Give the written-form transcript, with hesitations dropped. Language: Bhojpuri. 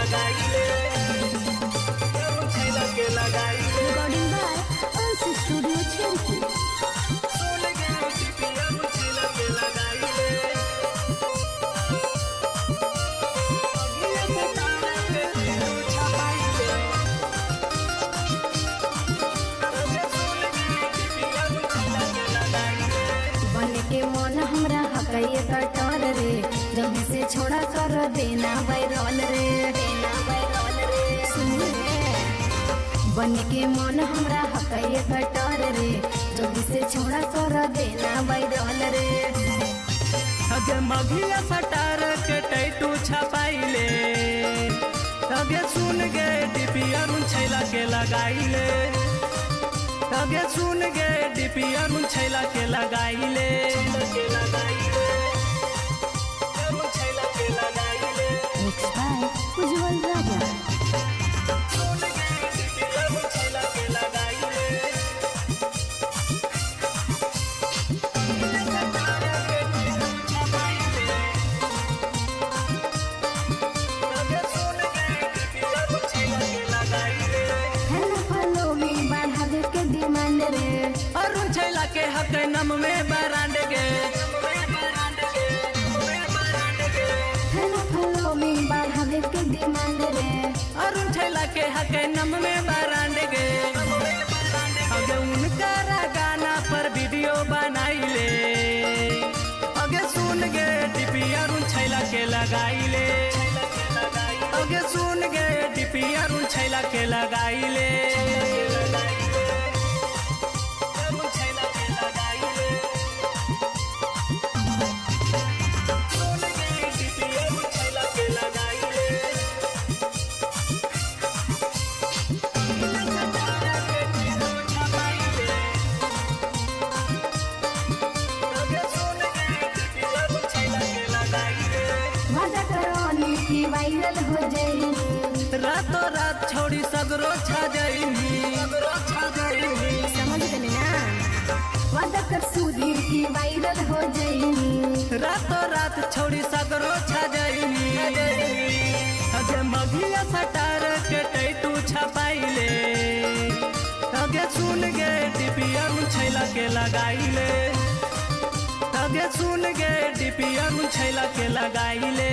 लगाइले अरुण छैला के लगाइले रिकॉर्डिंग बाय अंश स्टूडियो चिरकी। सुन गे डीपी अरुण छैला के लगाइले अगिले सतारा के तू छपाइले अरे सुन गे डीपी अरुण छैला के लगाइले बन के मन हमरा हकैये कटर रे, जब से छोड़ा कर देना बैरल रे, देना बैरल रे। सुन रे बन के मन हमरा हकैये कटर रे, जब से छोड़ा कर देना बैरल रे। अगे मघिया सटार के टैटू छपाइले अगे सुन गे डीपी अरुण छैला के लगाइले अगे सुन गे डीपी अरुण छैला के लगाइले अरुण छैला के लगाइले मिक्स बाय उज्जवल राजा। सुन गे डीपी अरुण छैला के लगाइले अगे सुन गे डीपी अरुण छैला के लगाइले हेलो फॉलो मी बढ़ावे के डिमांड रे, अरुण छैला के हक नम में बरांड गे हेलो फॉलो मी बढ़ावे के डिमांड रे। अरुण छैला के हक नम में बरांड गे अगे उनका गाना पर वीडियो बनाइले अगे सुन गे डीपी अरुण छैला के लगाइले अगे सुन गे डीपी अरुण छैला के लगाइले अरुण छैला के लगाइले सुन गे डीपी अरुण छैला के लगाइले अगे सुन गे डीपी अरुण छैला के लगाइले मजा करो की वायरल हो जाई, रातों रात छोड़ी सगरो छा जाइनी समझ गए ना। वादा कर सुधीर की वायरल हो जाई, रातों रात छोड़ी सगरो छा जाइनी अगे मघिया सटार के टैटू छपाइले अगे सुन गे डीपी अरुण छैला के लगाइले अगे सुन गे डीपी अरुण छैला के लगाइले